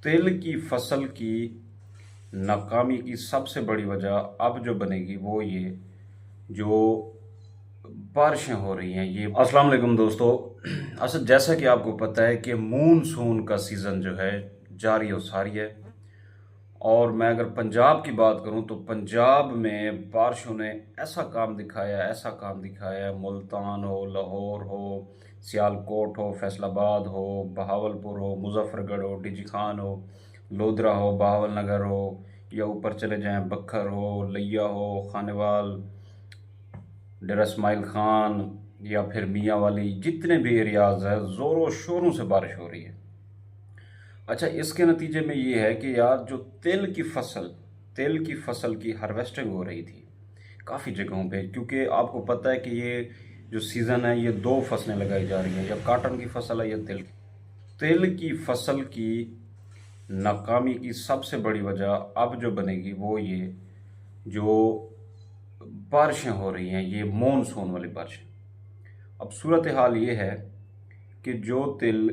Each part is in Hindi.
तिल की फसल की नाकामी की सबसे बड़ी वजह अब जो बनेगी वो ये जो बारिशें हो रही हैं। ये अस्सलाम वालेकुम दोस्तों। असल जैसा कि आपको पता है कि मूनसून का सीज़न जो है जारी और सारी है। और मैं अगर पंजाब की बात करूं तो पंजाब में बारिशों ने ऐसा काम दिखाया है, मुल्तान हो, लाहौर हो, सियालकोट हो, फैसलाबाद हो, बहावलपुर हो, मुजफ्फरगढ़ हो, डिजी खान हो, लोधरा हो, बहावल नगर हो, या ऊपर चले जाएं बखर हो, लिया हो, खानेवाल, डेरा इस्माइल खान, या फिर मियाँ वाली, जितने भी एरियाज है ज़ोरों शोरों से बारिश हो रही है। अच्छा, इसके नतीजे में ये है कि यार जो तिल की फसल की हार्वेस्टिंग हो रही थी काफ़ी जगहों पे, क्योंकि आपको पता है कि ये जो सीज़न है ये दो फसलें लगाई जा रही हैं, या कॉटन की फसल है या तिल की फसल की नाकामी की सबसे बड़ी वजह अब जो बनेगी वो ये जो बारिशें हो रही हैं, ये मॉनसून वाली बारिशें। अब सूरत हाल ये है कि जो तिल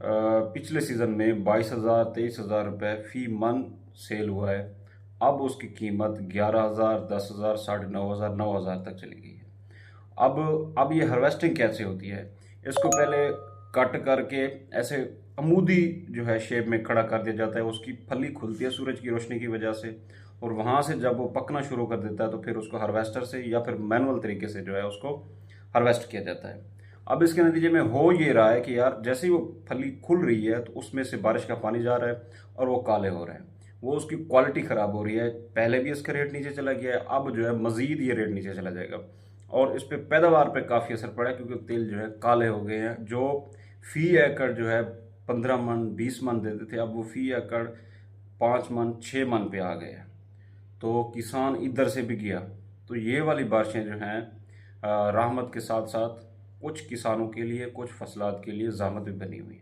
पिछले सीज़न में 22,000 23,000 रुपये फी मन सेल हुआ है, अब उसकी कीमत 11,000 10,000 9,500 9,000 तक चली गई है। अब ये हार्वेस्टिंग कैसे होती है? इसको पहले कट करके ऐसे अमूदी जो है शेप में खड़ा कर दिया जाता है, उसकी फली खुलती है सूरज की रोशनी की वजह से, और वहाँ से जब वो पकना शुरू कर देता है तो फिर उसको हार्वेस्टर से या फिर मैनुअल तरीके से जो है उसको हार्वेस्ट किया जाता है। अब इसके नतीजे में हो ये रहा है कि यार जैसे ही वो फली खुल रही है तो उसमें से बारिश का पानी जा रहा है और वो काले हो रहे हैं, वो उसकी क्वालिटी ख़राब हो रही है। पहले भी इसका रेट नीचे चला गया है, अब जो है मज़ीद ये रेट नीचे चला जाएगा, और इस पे पैदावार पे काफ़ी असर पड़ा है, क्योंकि तेल जो है काले हो गए हैं। जो फी एकड़ जो है 15 मन 20 मन देते थे, अब वो फी एकड़ 5 मन 6 मन पे आ गए हैं। तो किसान इधर से भी गया। तो ये वाली बारिशें जो हैं रहमत के साथ साथ कुछ किसानों के लिए, कुछ फसलात के लिए ज़हमत भी बनी हुई है।